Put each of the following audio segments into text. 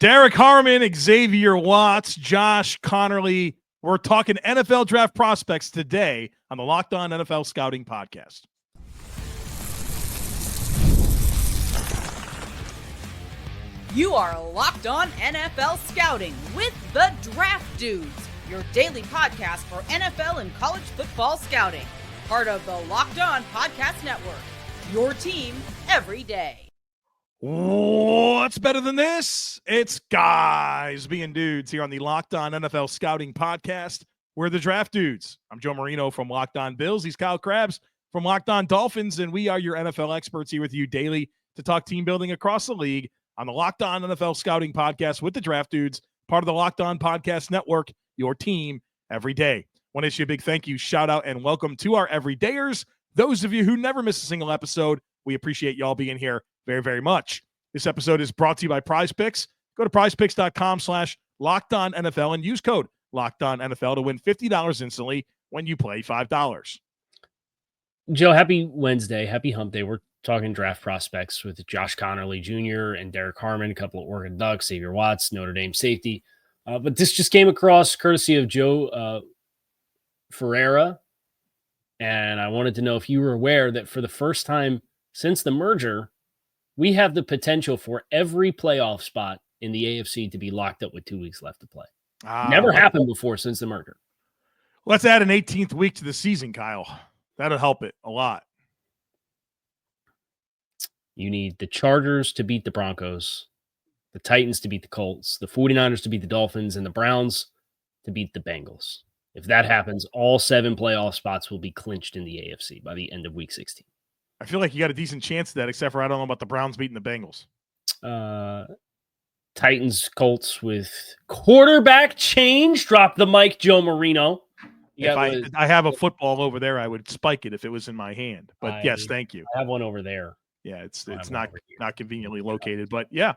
Derrick Harmon, Xavier Watts, Josh Conerly. We're talking NFL draft prospects today on the Locked On NFL Scouting Podcast. You are Locked On NFL Scouting with the Draft Dudes, your daily podcast for NFL and college football scouting. Part of the Locked On Podcast Network, your team every day. What's better than this? It's guys being dudes here on the Locked On NFL Scouting Podcast. We're the Draft Dudes. I'm Joe Marino from Locked On Bills. He's Kyle Krabs from Locked On Dolphins, and we are your NFL experts here with you daily to talk team building across the league on the Locked On NFL Scouting Podcast with the Draft Dudes, part of the Locked On Podcast Network, your team every day. Want to issue a big thank you, shout out, and welcome to our everydayers. Those of you who never miss a single episode, we appreciate y'all being here very, very much. This episode is brought to you by Prize Picks. Go to prizepicks.com/LockedOnNFL and use code LockedOnNFL to win $50 instantly when you play $5. Joe, happy Wednesday. Happy hump day. We're talking draft prospects with Josh Conerly Jr. and Derrick Harmon, a couple of Oregon Ducks, Xavier Watts, Notre Dame safety. But this just came across courtesy of Joe Ferreira. And I wanted to know if you were aware that for the first time since the merger, we have the potential for every playoff spot in the AFC to be locked up with 2 weeks left to play. Never happened before since the merger. Let's add an 18th week to the season, Kyle. That'll help it a lot. You need the Chargers to beat the Broncos, the Titans to beat the Colts, the 49ers to beat the Dolphins, and the Browns to beat the Bengals. If that happens, all 7 playoff spots will be clinched in the AFC by the end of week 16. I feel like you got a decent chance of that, except for I don't know about the Browns beating the Bengals. Titans, Colts with quarterback change. Drop the mic, Joe Marino. If I have a football over there, I would spike it if it was in my hand. But yes, thank you. I have one over there. Yeah, it's not conveniently located, but yeah.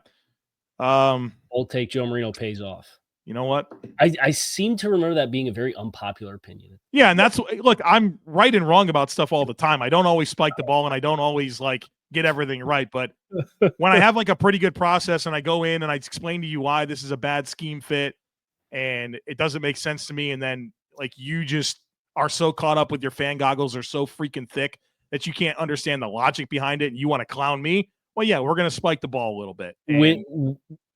Old take Joe Marino pays off. You know what? I seem to remember that being a very unpopular opinion. Yeah, and look, I'm right and wrong about stuff all the time. I don't always spike the ball, and I don't always get everything right. But when I have a pretty good process, and I go in and I explain to you why this is a bad scheme fit, and it doesn't make sense to me, and then you just are so caught up with your fan goggles are so freaking thick that you can't understand the logic behind it, and you want to clown me. Well, yeah, we're going to spike the ball a little bit.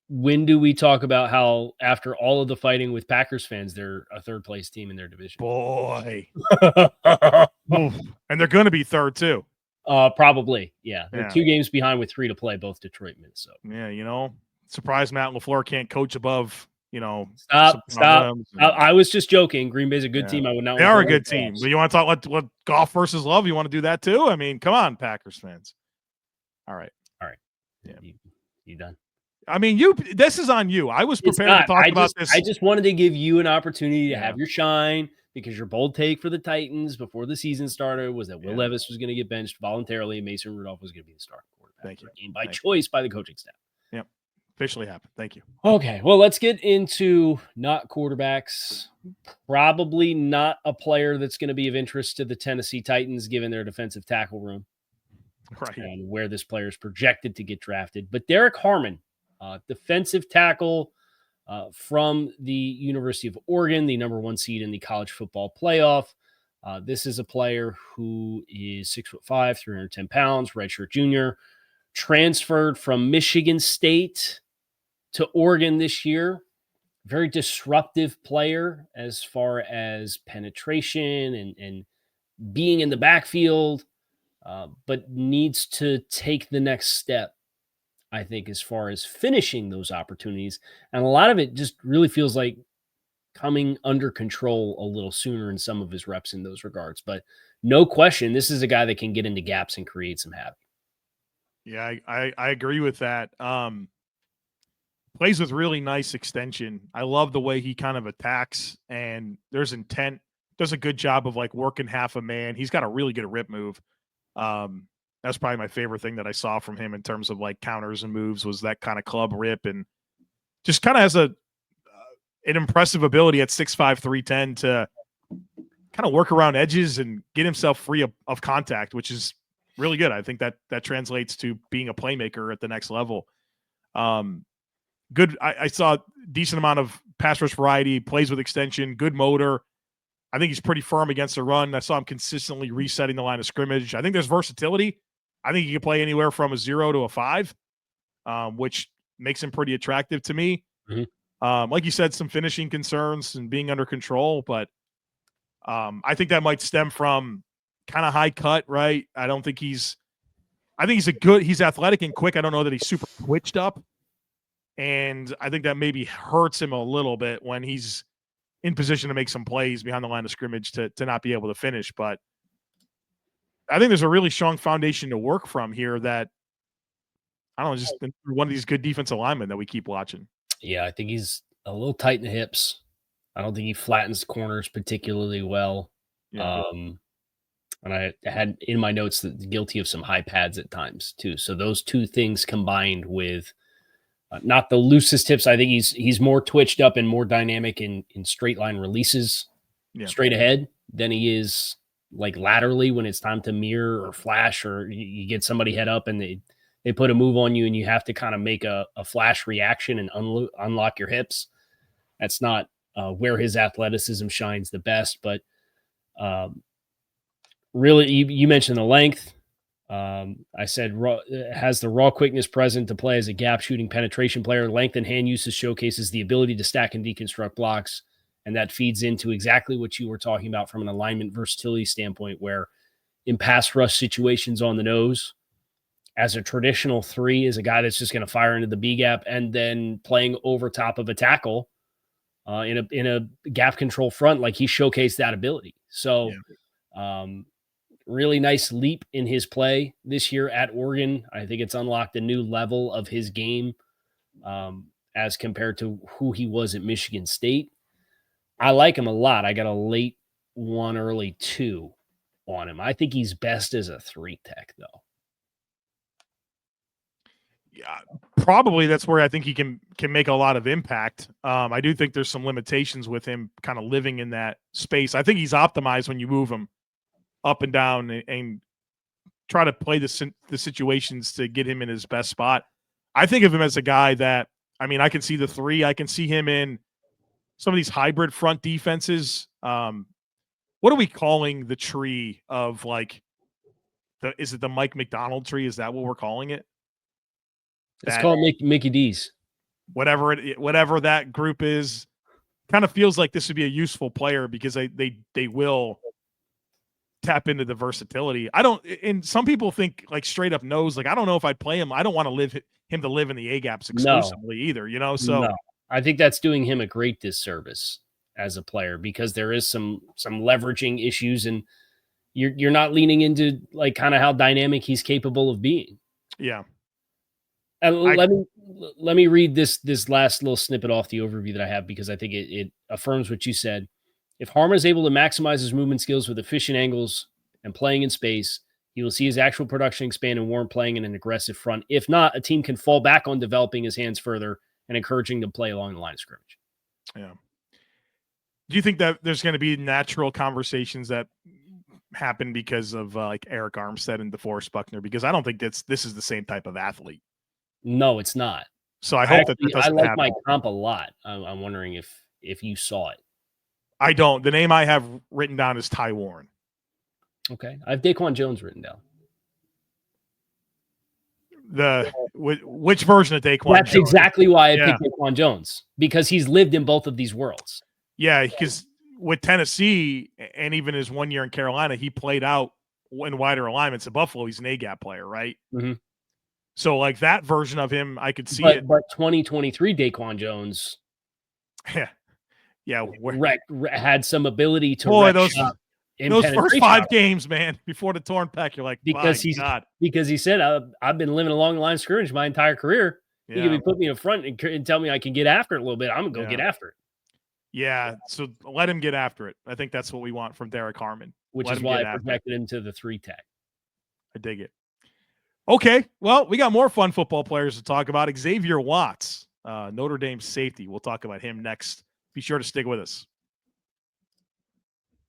When do we talk about how after all of the fighting with Packers fans, they're a third place team in their division? Boy. And they're going to be third too. Probably. Yeah. They're 2 games behind with 3 to play, both Detroit and Minnesota. Yeah. Surprised Matt LaFleur can't coach above, Stop. I was just joking. Green Bay's a good team. I would not. They are a good team. But you want to talk what golf versus love? You want to do that too? I mean, come on, Packers fans. All right. Yeah. You done? I mean, this is on you. I was prepared to talk about this. I just wanted to give you an opportunity to have your shine because your bold take for the Titans before the season started was that Will Levis was going to get benched voluntarily and Mason Rudolph was going to be the starting quarterback. Thank you. By choice by the coaching staff. Yep. Officially happened. Thank you. Okay. Well, let's get into not quarterbacks. Probably not a player that's going to be of interest to the Tennessee Titans given their defensive tackle room. Right. And where this player is projected to get drafted. But Derrick Harmon, defensive tackle from the University of Oregon, the number 1 seed in the college football playoff. This is a player who is 6'5", 310 pounds, redshirt junior, transferred from Michigan State to Oregon this year. Very disruptive player as far as penetration and being in the backfield, but needs to take the next step, I think, as far as finishing those opportunities. And a lot of it just really feels like coming under control a little sooner in some of his reps in those regards. But no question, this is a guy that can get into gaps and create some havoc. Yeah, I agree with that. Plays with really nice extension. I love the way he kind of attacks, and there's intent. Does a good job of working half a man. He's got a really good rip move. That's probably my favorite thing that I saw from him in terms of counters and moves was that kind of club rip, and just kind of has an impressive ability at 6'5", 310 to kind of work around edges and get himself free of contact, which is really good. I think that translates to being a playmaker at the next level. good. I saw a decent amount of pass rush variety, plays with extension, good motor. I think he's pretty firm against the run. I saw him consistently resetting the line of scrimmage. I think there's versatility. I think he can play anywhere from a 0 to a 5, which makes him pretty attractive to me. Like you said, some finishing concerns and being under control, but I think that might stem from kind of high cut, right? I think he's athletic and quick. I don't know that he's super twitched up. And I think that maybe hurts him a little bit when he's in position to make some plays behind the line of scrimmage to not be able to finish. But I think there's a really strong foundation to work from here that, I don't know, just one of these good defensive linemen that we keep watching. Yeah, I think he's a little tight in the hips. I don't think he flattens corners particularly well. Yeah. And I had in my notes that guilty of some high pads at times too. So those two things combined with not the loosest hips. I think he's more twitched up and more dynamic in straight line releases straight ahead than he is like laterally when it's time to mirror or flash, or you get somebody head up and they put a move on you and you have to kind of make a flash reaction and unlock your hips. That's not where his athleticism shines the best, but really, you mentioned the length. I said has the raw quickness present to play as a gap shooting penetration player. Length and hand usage showcases the ability to stack and deconstruct blocks, and that feeds into exactly what you were talking about from an alignment versatility standpoint, where in pass rush situations on the nose, as a traditional 3 is a guy that's just going to fire into the B gap, and then playing over top of a tackle in a gap control front, like he showcased that ability. So really nice leap in his play this year at Oregon. I think it's unlocked a new level of his game as compared to who he was at Michigan State. I like him a lot. I got a late 1, early 2 on him. I think he's best as a 3 tech, though. Yeah, probably that's where I think he can make a lot of impact. I do think there's some limitations with him kind of living in that space. I think he's optimized when you move him up and down and try to play the situations to get him in his best spot. I think of him as a guy that, I mean, I can see the 3. I can see him in some of these hybrid front defenses. What are we calling the tree of, like, is it the Mike McDonald tree? Is that what we're calling it? It's called Mickey D's. Whatever that group is, kind of feels like this would be a useful player because they will tap into the versatility. And some people think like straight up nose. Like, I don't know if I'd play him. I don't want to him to live in the A gaps exclusively either, you know? So no. I think that's doing him a great disservice as a player because there is some leveraging issues and you're not leaning into like kind of how dynamic he's capable of being. Yeah. And let me read this last little snippet off the overview that I have because I think it affirms what you said. If Harmon is able to maximize his movement skills with efficient angles and playing in space, he will see his actual production expand and warrant playing in an aggressive front. If not, a team can fall back on developing his hands further and encouraging to play along the line of scrimmage. Yeah. Do you think that there's going to be natural conversations that happen because of like Eric Armstead and DeForest Buckner? Because I don't think this is the same type of athlete. No, it's not. So I hope that I like my comp a lot. I'm wondering if you saw it. I don't. The name I have written down is Ty Warren. Okay. I have Daquan Jones written down. Which version of Daquan That's Jones? exactly why I picked Daquan Jones, because he's lived in both of these worlds. Yeah, because with Tennessee and even his 1 year in Carolina, he played out in wider alignments. At Buffalo, he's an A-gap player, right? Mm-hmm. So, like, that version of him, I could see it. But 2023 Daquan Jones had some ability to those first 5 games, man, before the torn pec, you're like, because he said, I've been living along the line of scrimmage my entire career. Yeah. You can put me in front and tell me I can get after it a little bit. I'm going to go get after it. Yeah, so let him get after it. I think that's what we want from Derrick Harmon. Which is why I projected him to the 3 tech. I dig it. Okay, well, we got more fun football players to talk about. Xavier Watts, Notre Dame safety. We'll talk about him next. Be sure to stick with us.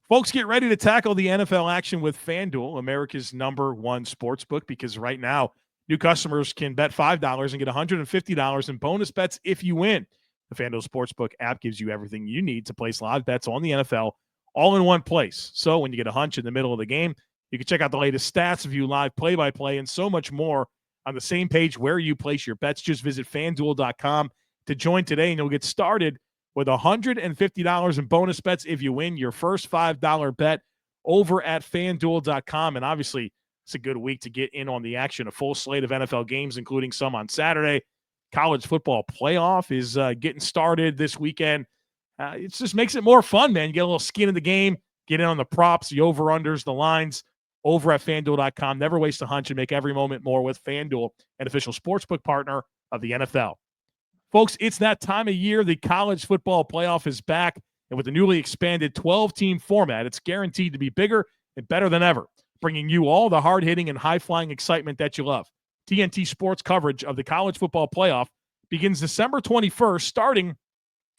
Folks, get ready to tackle the NFL action with FanDuel, America's #1 sportsbook, because right now, New customers can bet $5 and get $150 in bonus bets if you win. The FanDuel Sportsbook app gives you everything you need to place live bets on the NFL all in one place. So when you get a hunch in the middle of the game, you can check out the latest stats, view live play-by-play, and so much more on the same page where you place your bets. Just visit FanDuel.com to join today, and you'll get started with $150 in bonus bets if you win your first $5 bet over at FanDuel.com. And obviously, it's a good week to get in on the action. A full slate of NFL games, including some on Saturday. College football playoff is getting started this weekend. It just makes it more fun, man. You get a little skin in the game, get in on the props, the over-unders, the lines over at FanDuel.com. Never waste a hunch and make every moment more with FanDuel, an official sportsbook partner of the NFL. Folks, it's that time of year. The college football playoff is back, and with the newly expanded 12-team format, it's guaranteed to be bigger and better than ever, bringing you all the hard-hitting and high-flying excitement that you love. TNT Sports coverage of the college football playoff begins December 21st, starting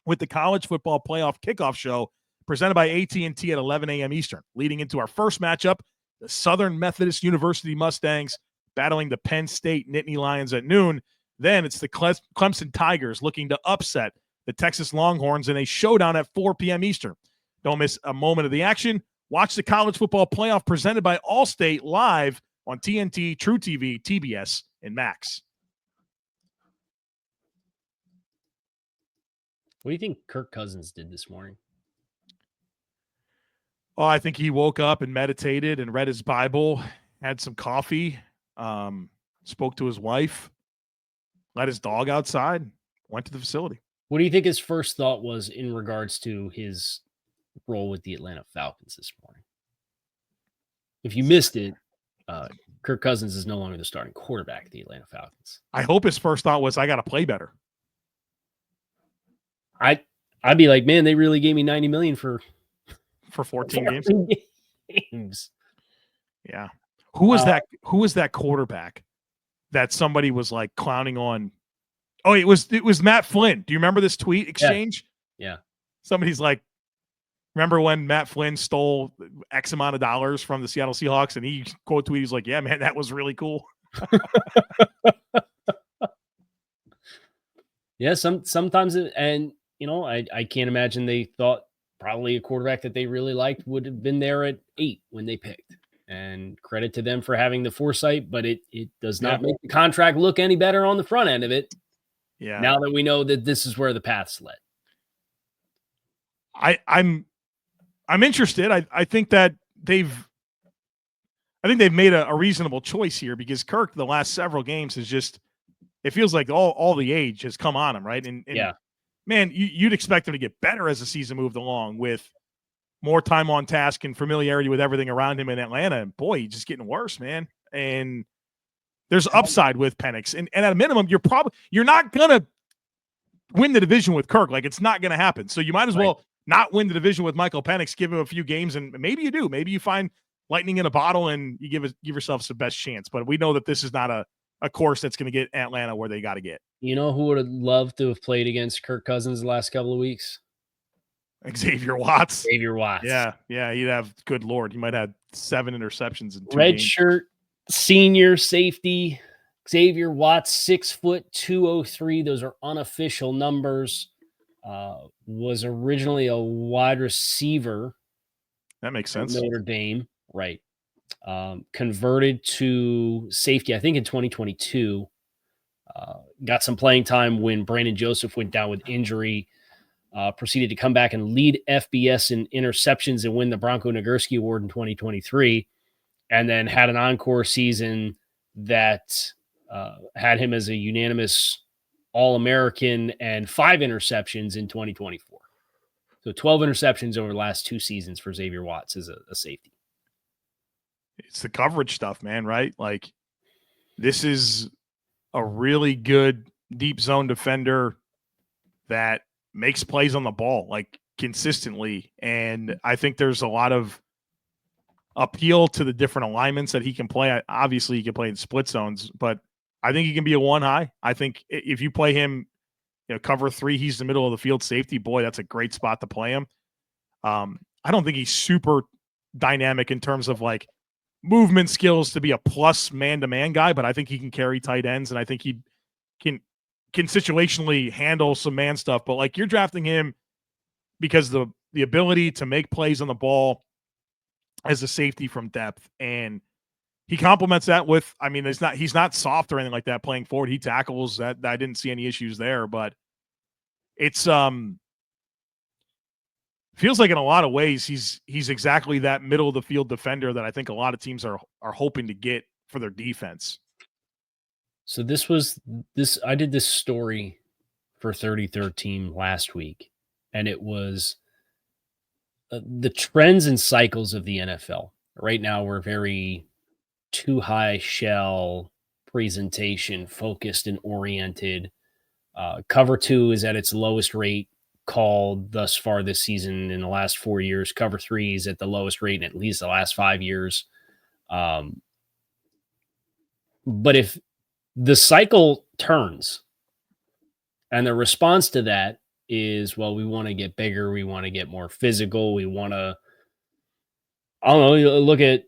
with the college football playoff kickoff show presented by AT&T at 11 a.m. Eastern, leading into our first matchup, the Southern Methodist University Mustangs battling the Penn State Nittany Lions at noon. Then it's the Clemson Tigers looking to upset the Texas Longhorns in a showdown at 4 p.m. Eastern. Don't miss a moment of the action. Watch the college football playoff presented by Allstate live on TNT, True TV, TBS, and Max. What do you think Kirk Cousins did this morning? Oh, I think he woke up and meditated and read his Bible, had some coffee, spoke to his wife, let his dog outside, went to the facility. What do you think his first thought was in regards to his role with the Atlanta Falcons this morning? If you missed it, Kirk Cousins is no longer the starting quarterback of the Atlanta Falcons. I hope his first thought was, I got to play better. I'd be like, man, they really gave me $90 million for 14 games. Yeah. Who was that quarterback that somebody was like clowning on? Oh, it was Matt Flynn. Do you remember this tweet exchange? Yeah. Somebody's like, remember when Matt Flynn stole X amount of dollars from the Seattle Seahawks? And he quote tweet, he's like, yeah, man, that was really cool. Yeah, sometimes I can't imagine they thought probably a quarterback that they really liked would have been there at 8 when they picked. And credit to them for having the foresight, but it does not make the contract look any better on the front end of it. Yeah. Now that we know that this is where the path's led. I'm interested. I think that they've made a reasonable choice here, because Kirk, the last several games, has just, it feels like all the age has come on him, right? And man, you'd expect him to get better as the season moved along with more time on task and familiarity with everything around him in Atlanta. And boy, he's just getting worse, man. And there's upside with Penix. And at a minimum, you're not going to win the division with Kirk. Like, it's not going to happen. So you might as well not win the division with Michael Penix, give him a few games, and maybe you do. Maybe you find lightning in a bottle and you give yourself the best chance. But we know that this is not a course that's going to get Atlanta where they got to get. You know who would have loved to have played against Kirk Cousins the last couple of weeks? Xavier Watts. Yeah, he'd have, good Lord, he might have 7 interceptions in 2 Red games. shirt, senior safety, Xavier Watts, 6 foot 203. Those are unofficial numbers. Was originally a wide receiver. That makes sense. Notre Dame, right. Converted to safety, I think, in 2022. Got some playing time when Brandon Joseph went down with injury. Proceeded to come back and lead FBS in interceptions and win the Bronco Nagurski Award in 2023, and then had an encore season that had him as a unanimous All-American and 5 interceptions in 2024. So 12 interceptions over the last 2 seasons for Xavier Watts as a safety. It's the coverage stuff, man, right? Like, this is a really good deep zone defender that makes plays on the ball, like, consistently. And I think there's a lot of appeal to the different alignments that he can play. Obviously, he can play in split zones, but I think he can be a 1 high. I think if you play him, cover 3, he's the middle of the field safety. Boy, that's a great spot to play him. I don't think he's super dynamic in terms of, like, movement skills to be a plus man-to-man guy, but I think he can carry tight ends, and I think he can situationally handle some man stuff. But like, you're drafting him because the ability to make plays on the ball as a safety from depth, and he complements that with, I mean, he's not soft or anything like that playing forward. He tackles that. I didn't see any issues there, but it's feels like in a lot of ways he's exactly that middle of the field defender that I think a lot of teams are hoping to get for their defense. So I did this story for 33rd Team last week, and it was the trends and cycles of the NFL. Right now, we're very too high shell presentation focused and oriented. Cover 2 is at its lowest rate called thus far this season in the last 4 years. Cover 3 is at the lowest rate in at least the last 5 years. But if the cycle turns and the response to that is, well, we want to get bigger, we want to get more physical, we want to, I don't know, look at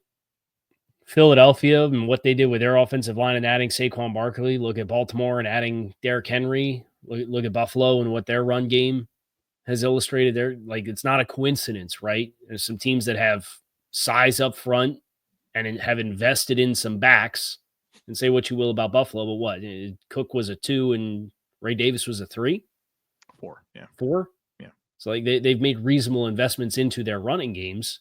Philadelphia and what they did with their offensive line and adding Saquon Barkley. Look at Baltimore and adding Derrick Henry. Look at Buffalo and what their run game has illustrated. There, like, it's not a coincidence, right? There's some teams that have size up front and have invested in some backs. And say what you will about Buffalo, but what? Cook was a 2 and Ray Davis was a 3? 4, yeah. 4? Yeah. So like they've made reasonable investments into their running games,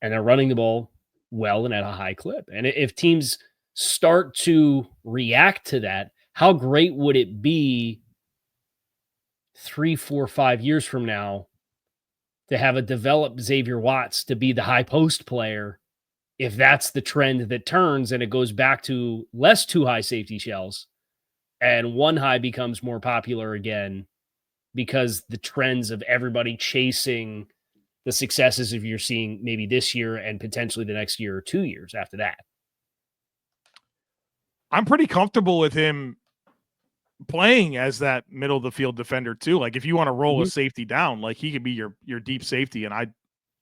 and they're running the ball well and at a high clip. And if teams start to react to that, how great would it be 3, 4, 5 years from now to have a developed Xavier Watts to be the high post player, if that's the trend that turns and it goes back to less 2 high safety shells and 1 high becomes more popular again, because the trends of everybody chasing the successes of you're seeing maybe this year and potentially the next year or 2 years after that. I'm pretty comfortable with him playing as that middle of the field defender too. Like, if you want to roll a safety down, like, he could be your deep safety, and I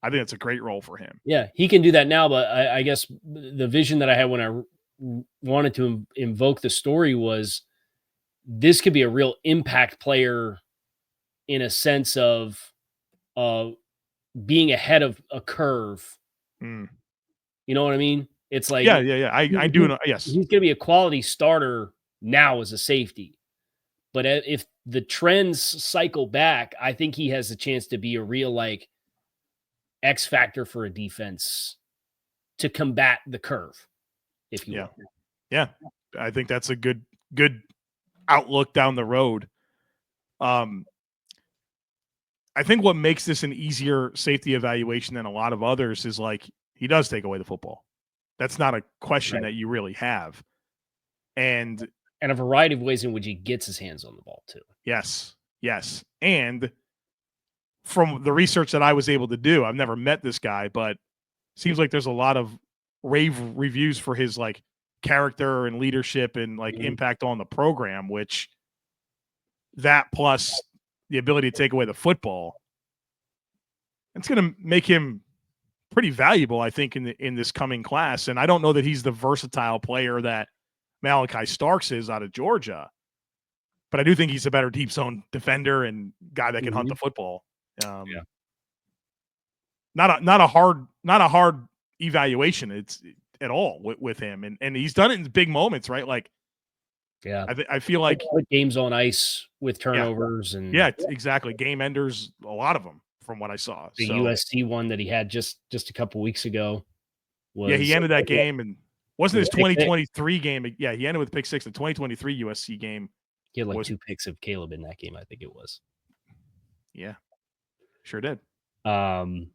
think it's a great role for him. Yeah, he can do that now, but I guess the vision that I had when I wanted to invoke the story was this could be a real impact player in a sense of being ahead of a curve. Mm. You know what I mean? It's like, yeah. I do know. Yes, he's going to be a quality starter now as a safety. But if the trends cycle back, I think he has a chance to be a real, like, X factor for a defense to combat the curve, if you will. Yeah. I think that's a good outlook down the road. I think what makes this an easier safety evaluation than a lot of others is, like, he does take away the football. That's not a question that you really have. And a variety of ways in which he gets his hands on the ball too. Yes. And from the research that I was able to do, I've never met this guy, but seems like there's a lot of rave reviews for his, like, character and leadership and, like, impact on the program, which that plus the ability to take away the football, it's going to make him pretty valuable, I think, in this coming class. And I don't know that he's the versatile player that Malachi Starks is out of Georgia, but I do think he's a better deep zone defender and guy that can hunt the football. Not a hard evaluation. It's at all with him, and he's done it in big moments, right? Like, I feel like games on ice with turnovers and exactly, game enders, a lot of them from what I saw. The USC one that he had just a couple weeks ago was, he ended that game, and wasn't his 2023 game. Yeah, he ended with pick 6. The 2023 USC game, he had like 2 picks of Caleb in that game, I think it was. Yeah, sure did. The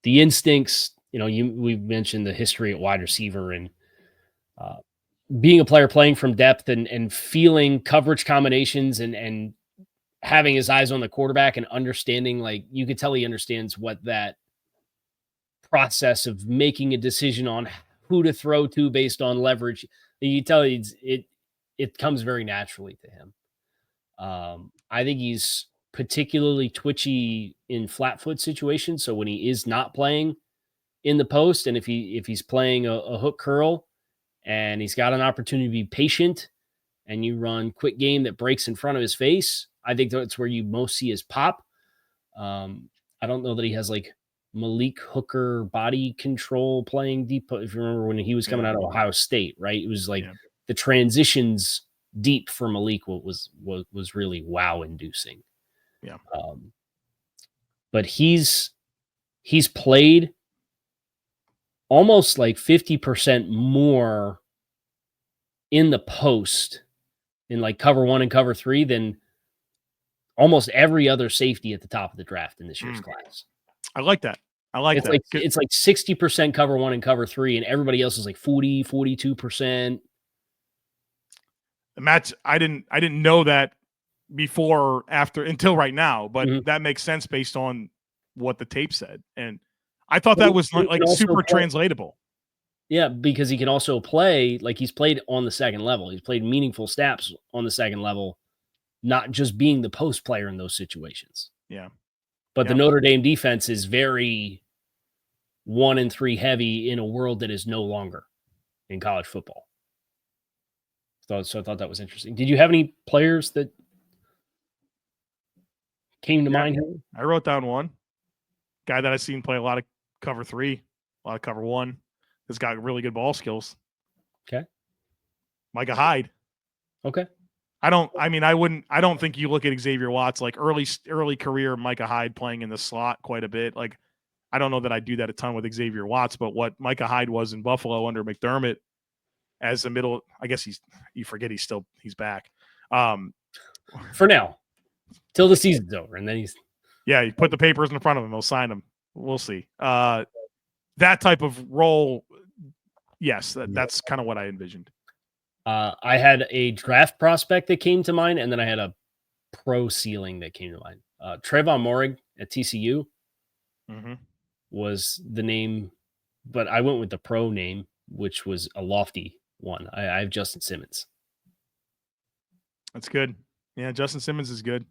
instincts, we've mentioned the history at wide receiver and being a player playing from depth and feeling coverage combinations and having his eyes on the quarterback and understanding, like, you could tell he understands what that process of making a decision on who to throw to based on leverage. You tell it comes very naturally to him. I think he's particularly twitchy in flat foot situations. So when he is not playing in the post, and if he's playing a hook curl and he's got an opportunity to be patient and you run quick game that breaks in front of his face, I think that's where you most see his pop. I don't know that he has like Malik Hooker body control playing deep. If you remember when he was coming out of Ohio State, right? It was like the transitions deep for Malik was really wow inducing. Yeah. But he's played almost like 50% more in the post in like cover 1 and cover 3 than almost every other safety at the top of the draft in this year's class. I like that. I like that. It's like 60% cover 1 and cover 3, and everybody else is like 40, 42%. Matt, I didn't know that before, after, until right now, but that makes sense based on what the tape said. And I thought that was like super translatable. Yeah, because he can also play, like he's played on the second level. He's played meaningful snaps on the second level, not just being the post player in those situations. Yeah. But the Notre Dame defense is very 1 and 3 heavy in a world that is no longer in college football. So I thought that was interesting. Did you have any players that came to mind here? I wrote down one guy that I've seen play a lot of cover 3, a lot of cover 1. Has got really good ball skills. Okay. Micah Hyde. Okay. I don't think you look at Xavier Watts, like early career Micah Hyde playing in the slot quite a bit. Like, I don't know that I do that a ton with Xavier Watts, but what Micah Hyde was in Buffalo under McDermott as the middle, I guess you forget he's back. For now, till the season's over. And then you put the papers in front of him, they'll sign him. We'll see. That type of role, yes, that's kind of what I envisioned. I had a draft prospect that came to mind, and then I had a pro ceiling that came to mind. Trayvon Moehrig at TCU was the name, but I went with the pro name, which was a lofty one. I have Justin Simmons. That's good. Yeah, Justin Simmons is good.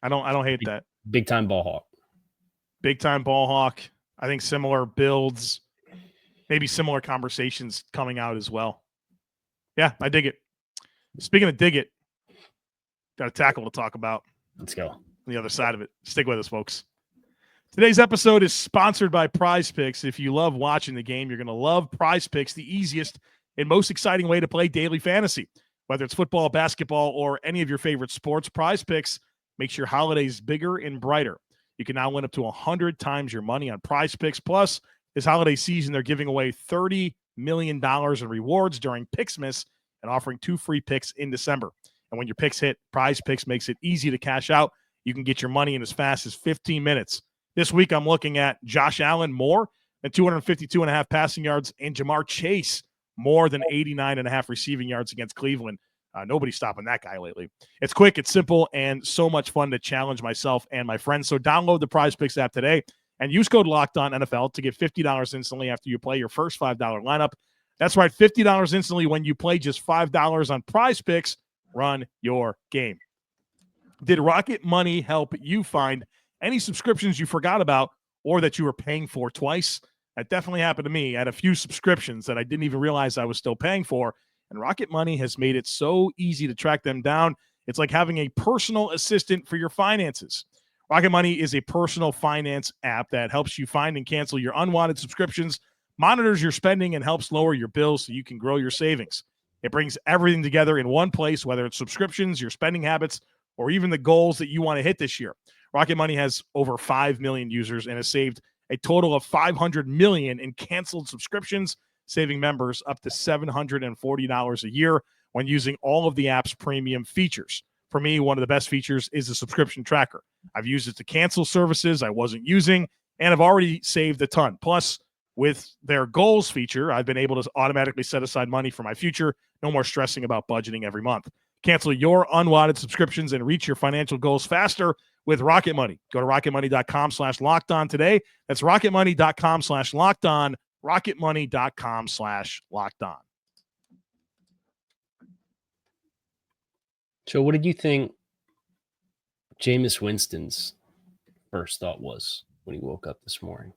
I don't hate that. Big time ball hawk. Big time ball hawk. I think similar builds, maybe similar conversations coming out as well. Yeah, I dig it. Speaking of dig it, got a tackle to talk about. Let's go. On the other side of it. Stick with us, folks. Today's episode is sponsored by Prize Picks. If you love watching the game, you're going to love Prize Picks, the easiest and most exciting way to play daily fantasy. Whether it's football, basketball, or any of your favorite sports, Prize Picks makes your holidays bigger and brighter. You can now win up to 100 times your money on Prize Picks. Plus, this holiday season, they're giving away $30 million in rewards during Picksmas and offering 2 free picks in December. And when your picks hit, Prize Picks makes it easy to cash out. You can get your money in as fast as 15 minutes. This week, I'm looking at Josh Allen more than 252.5 passing yards and Jamar Chase more than 89.5 receiving yards against Cleveland. Nobody's stopping that guy lately. It's quick, it's simple, and so much fun to challenge myself and my friends. So download the Prize Picks app today and use code LOCKEDONNFL to get $50 instantly after you play your first $5 lineup. That's right, $50 instantly when you play just $5 on Prize Picks. Run your game. Did Rocket Money help you find any subscriptions you forgot about or that you were paying for twice? That definitely happened to me. I had a few subscriptions that I didn't even realize I was still paying for. And Rocket Money has made it so easy to track them down. It's like having a personal assistant for your finances. Rocket Money is a personal finance app that helps you find and cancel your unwanted subscriptions, monitors your spending, and helps lower your bills so you can grow your savings. It brings everything together in one place, whether it's subscriptions, your spending habits, or even the goals that you want to hit this year. Rocket Money has over 5 million users and has saved a total of $500 million in canceled subscriptions, saving members up to $740 a year when using all of the app's premium features. For me, one of the best features is the subscription tracker. I've used it to cancel services I wasn't using, and I've already saved a ton. Plus, with their goals feature, I've been able to automatically set aside money for my future. No more stressing about budgeting every month. Cancel your unwanted subscriptions and reach your financial goals faster with Rocket Money. Go to rocketmoney.com/lockedon today. That's rocketmoney.com/lockedon. rocketmoney.com/lockedon. So what did you think Jameis Winston's first thought was when he woke up this morning?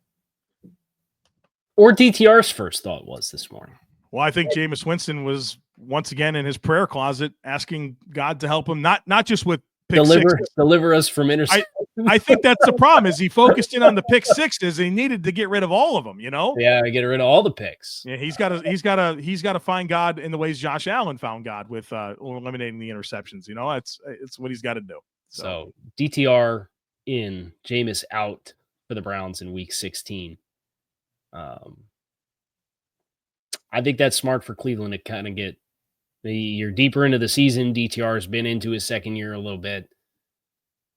or DTR's first thought was this morning. Well, I think Jameis Winston was once again in his prayer closet asking God to help him, not just with pick sixes. Deliver us from interception. I think that's the problem. Is he focused in on the pick sixes? He needed to get rid of all of them. Yeah, get rid of all the picks. Yeah, he's got to find God in the ways Josh Allen found God with eliminating the interceptions. It's what he's got to do. So DTR in, Jameis out for the Browns in Week 16. I think that's smart for Cleveland to kind of get you're deeper into the season. DTR has been into his second year a little bit.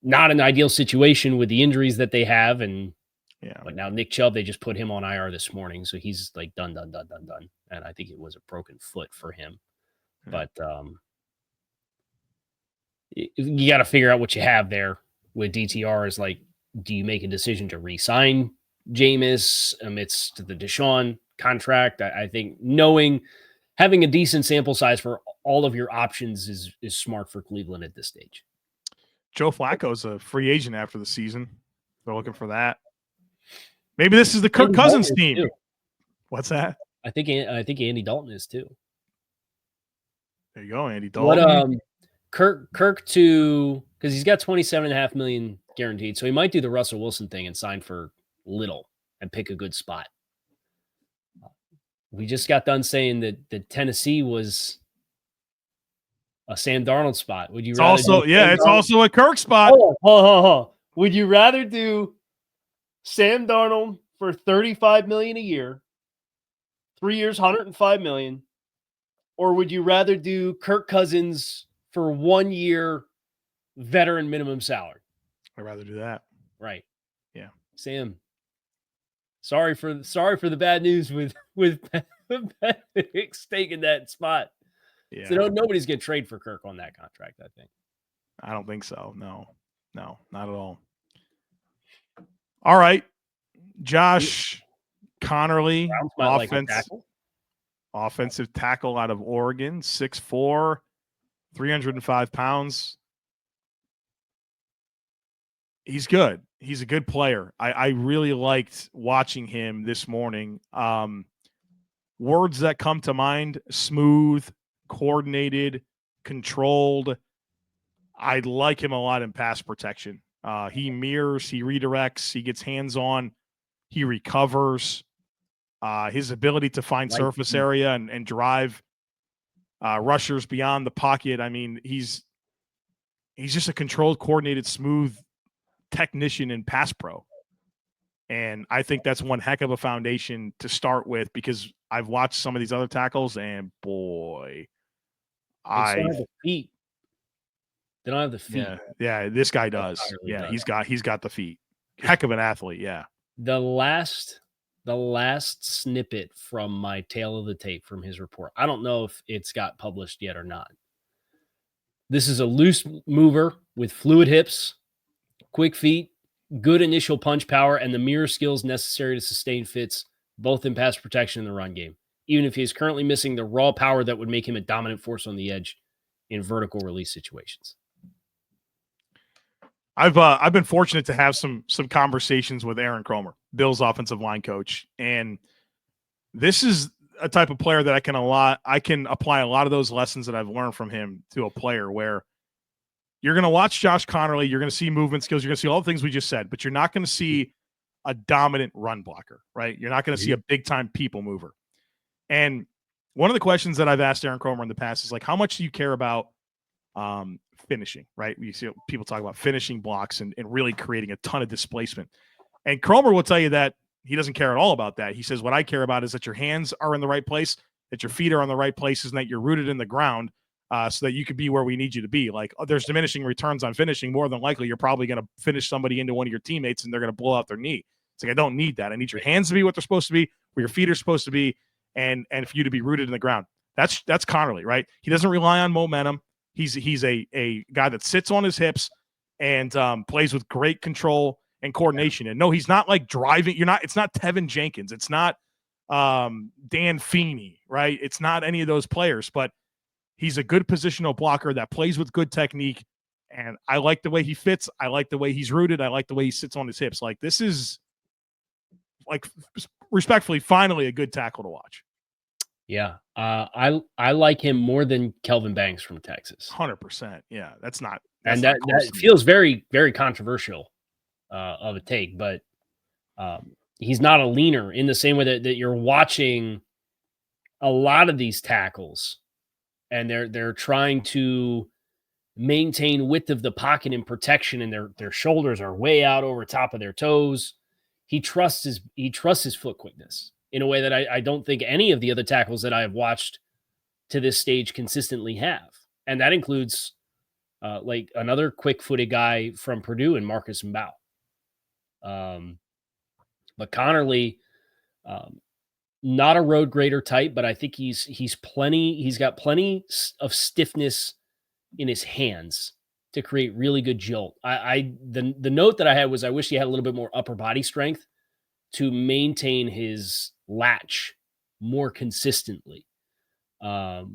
Not an ideal situation with the injuries that they have. But now Nick Chubb, they just put him on IR this morning. So he's like done. And I think it was a broken foot for him. But you got to figure out what you have there with DTR is like, do you make a decision to re-sign Jameis amidst the Deshaun contract? I think having a decent sample size for all of your options is smart for Cleveland at this stage. Joe Flacco's a free agent after the season. They're looking for that. Maybe this is the Kirk Cousins team. Too. What's that? I think Andy Dalton is too. There you go, Andy Dalton. Kirk to, because he's got $27.5 million guaranteed, so he might do the Russell Wilson thing and sign for little and pick a good spot. We just got done saying that Tennessee was a Sam Darnold spot. Would you it's rather also it's also a Kirk spot. Would you rather do Sam Darnold for $35 million a year, 3 years, $105 million, or would you rather do Kirk Cousins for 1 year, veteran minimum salary? I'd rather do that. Right. Yeah. Sam, sorry for the bad news with taking that spot. Yeah. So nobody's going to trade for Kirk on that contract, I think. I don't think so. No, not at all. All right. Josh Conerly, offensive tackle out of Oregon, 6'4", 305 pounds. He's good. He's a good player. I really liked watching him this morning. Words that come to mind: smooth, coordinated, controlled. I like him a lot in pass protection. He mirrors, he redirects, he gets hands-on, he recovers. His ability to find surface area and drive rushers beyond the pocket. I mean, he's just a controlled, coordinated, smooth technician in pass pro. And I think that's one heck of a foundation to start with, because I've watched some of these other tackles and boy, they don't have the feet. They don't have the feet. Yeah, this guy does. Yeah, he's got the feet. Heck of an athlete, yeah. The last snippet from my tail of the tape from his report, I don't know if it's got published yet or not. This is a loose mover with fluid hips, quick feet, good initial punch power, and the mirror skills necessary to sustain fits both in pass protection and the run game, even if he is currently missing the raw power that would make him a dominant force on the edge in vertical release situations. I've been fortunate to have some conversations with Aaron Kromer, Bill's offensive line coach, and this is a type of player that I can apply a lot of those lessons that I've learned from him to a player, where you're going to watch Josh Conerly, you're going to see movement skills, you're going to see all the things we just said, but you're not going to see a dominant run blocker, right? You're not going to see a big-time people mover. And one of the questions that I've asked Aaron Kromer in the past is like, how much do you care about finishing, right? You see people talk about finishing blocks and really creating a ton of displacement. And Kromer will tell you that he doesn't care at all about that. He says, what I care about is that your hands are in the right place, that your feet are on the right places, and that you're rooted in the ground so that you could be where we need you to be. Like, there's diminishing returns on finishing. More than likely, you're probably going to finish somebody into one of your teammates and they're going to blow out their knee. It's like, I don't need that. I need your hands to be what they're supposed to be, where your feet are supposed to be, and for you to be rooted in the ground. That's Conerly, right? He doesn't rely on momentum. He's a guy that sits on his hips and plays with great control and coordination. And no, he's not like driving. It's not Tevin Jenkins. It's not Dan Feeney, right? It's not any of those players, but he's a good positional blocker that plays with good technique. And I like the way he fits. I like the way he's rooted. I like the way he sits on his hips. Like, this is like respectfully, finally a good tackle to watch. Yeah. I like him more than Kelvin Banks from Texas. 100%. Yeah, that's not That close to me. feels very, very controversial of a take, but he's not a leaner in the same way that you're watching a lot of these tackles, and they're trying to maintain width of the pocket and protection, and their shoulders are way out over top of their toes. He trusts his foot quickness in a way that I don't think any of the other tackles that I have watched to this stage consistently have. And that includes like another quick-footed guy from Purdue and Marcus Mbao. But Conerly, not a road grader type, but I think he's got plenty of stiffness in his hands to create really good jolt. The note that I had was I wish he had a little bit more upper body strength to maintain his latch more consistently. But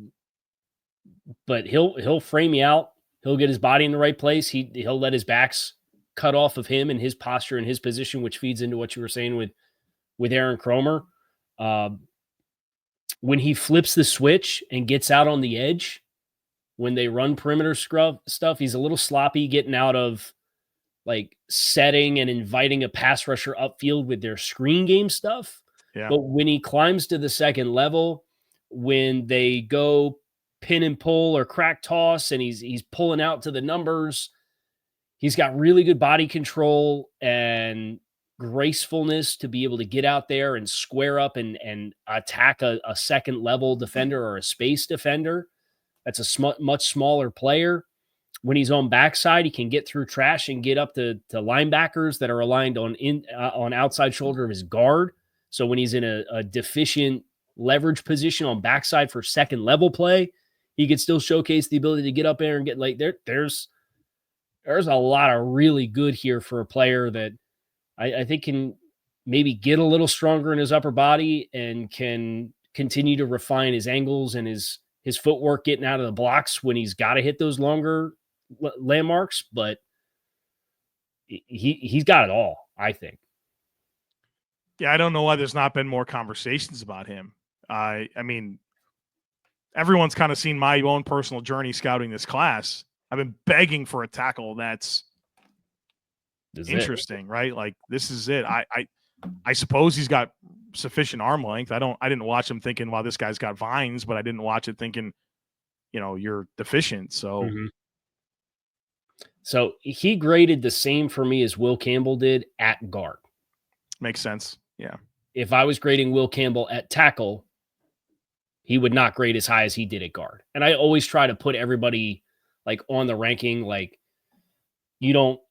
he'll frame you out. He'll get his body in the right place. He'll let his backs cut off of him and his posture and his position, which feeds into what you were saying with Aaron Cromer. When he flips the switch and gets out on the edge, when they run perimeter scrub stuff, he's a little sloppy getting out of like setting and inviting a pass rusher upfield with their screen game stuff. Yeah. But when he climbs to the second level, when they go pin and pull or crack toss and he's pulling out to the numbers, he's got really good body control and gracefulness to be able to get out there and square up and attack a second level defender or a space defender. That's a much smaller player. When he's on backside, he can get through trash and get up to linebackers that are aligned on outside shoulder of his guard. So when he's in a deficient leverage position on backside for second level play, he can still showcase the ability to get up there and get like there's a lot of really good here for a player that I think can maybe get a little stronger in his upper body and can continue to refine his angles and his footwork getting out of the blocks when he's got to hit those longer landmarks. But he's got it all, I think. Yeah, I don't know why there's not been more conversations about him. I mean, everyone's kind of seen my own personal journey scouting this class. I've been begging for a tackle that's interesting, right? Like, this is it. I suppose he's got sufficient arm length. I didn't watch him thinking, wow, this guy's got vines, but I didn't watch it thinking, you're deficient. So, So he graded the same for me as Will Campbell did at guard. Makes sense. Yeah. If I was grading Will Campbell at tackle, he would not grade as high as he did at guard. And I always try to put everybody like on the ranking, like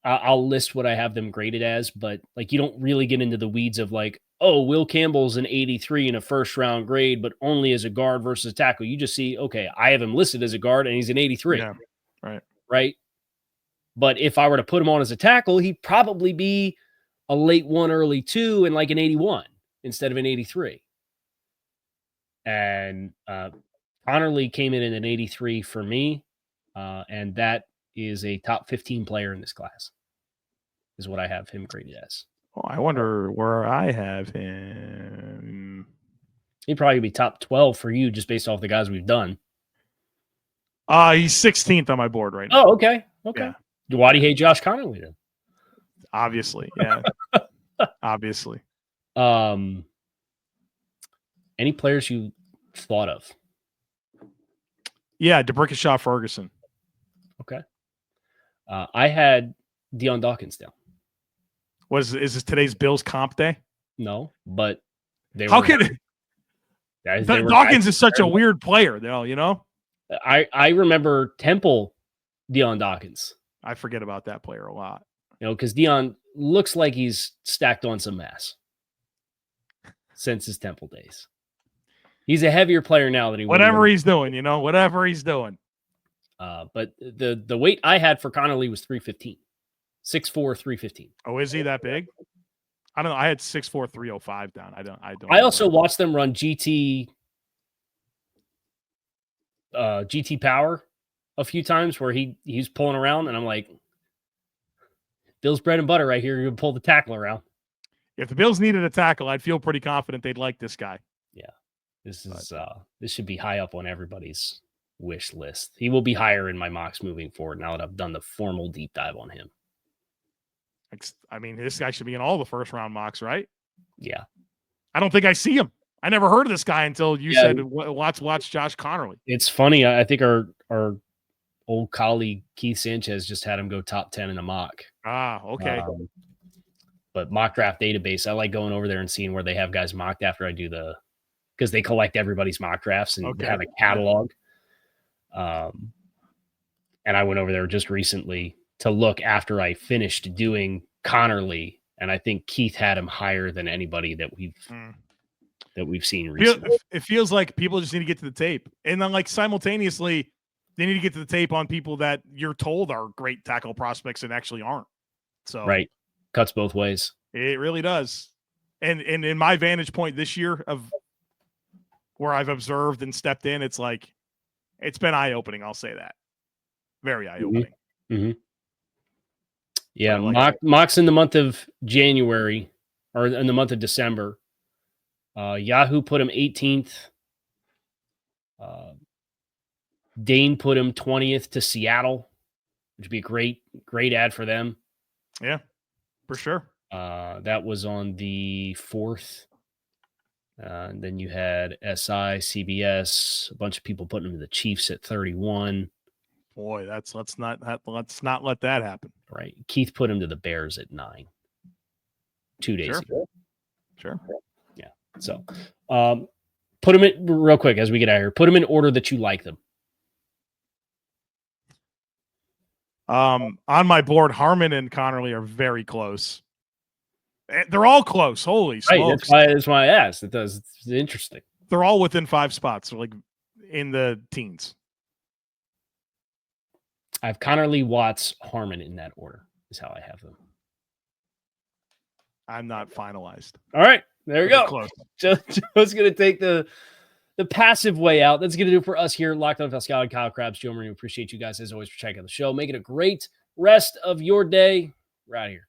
I'll list what I have them graded as, but like you don't really get into the weeds of like, oh, Will Campbell's an 83 in a first round grade, but only as a guard versus tackle. You just see, okay, I have him listed as a guard and he's an 83. Yeah. Right. Right. But if I were to put him on as a tackle, he'd probably be a late 1, early 2 and like an 81 instead of an 83. And Conerly came in at an 83 for me. And that is a top 15 player in this class is what I have him graded as. Oh, I wonder where I have him. He'd probably be top 12 for you just based off the guys we've done. He's 16th on my board right now. Oh, okay. Okay. Yeah. Why do you hate Josh Conerly then? Obviously. Yeah. Obviously. Any players you thought of? Yeah. DeBrickashaw Ferguson. Okay. I had Deion Dawkins down. Is this today's Bills comp day? No, but Dawkins is such a weird player, though, I remember Temple Deion Dawkins. I forget about that player a lot. Because Deion looks like he's stacked on some mass since his Temple days. He's a heavier player now than he was. Whatever he's doing. But the weight I had for Conerly was 315. 6'4", 315. Oh, is he that big? I don't know. I had 6'4", 305 down. I also watched them run GT power a few times where he's pulling around, and I'm like, Bill's bread and butter right here. You pull the tackle around. If the Bills needed a tackle, I'd feel pretty confident they'd like this guy. Yeah, this should be high up on everybody's wish list. He will be higher in my mocks moving forward now that I've done the formal deep dive on him. I mean, this guy should be in all the first round mocks, right? Yeah. I don't think I see him. I never heard of this guy until you said watch Josh Conerly. It's funny. I think our old colleague Keith Sanchez just had him go top 10 in a mock. Okay. But mock draft database, I like going over there and seeing where they have guys mocked after I do because they collect everybody's mock drafts and have a catalog. And I went over there just recently to look after I finished doing Conerly, and I think Keith had him higher than anybody that we've seen recently. It feels like people just need to get to the tape, and then like simultaneously, they need to get to the tape on people that you're told are great tackle prospects and actually aren't. So right, cuts both ways. It really does. And in my vantage point this year of where I've observed and stepped in, it's like it's been eye opening. I'll say that, very eye opening. Mm-hmm. Yeah, mocks in the month of January or in the month of December. Yahoo put him 18th. Dane put him 20th to Seattle, which would be a great ad for them. Yeah, for sure. That was on the 4th. And then you had SI, CBS, a bunch of people putting him to the Chiefs at 31. Boy, let's not let that happen. Right. Keith put him to the Bears at 9. 2 days ago. Sure. Yeah. So put him in real quick as we get out of here. Put him in order that you like them. On my board, Harmon and Conerly are very close. They're all close. Holy smokes. That's why I asked. It's interesting. They're all within 5 spots. They're like in the teens. I have Conerly, Watts, Harmon in that order is how I have them. I'm not finalized. All right. There you go. Close. Joe's going to take the passive way out. That's going to do it for us here. Locked on NFL Scouting, Kyle Krabs, Joe Marino. Appreciate you guys as always for checking out the show. Make it a great rest of your day. We're out of here.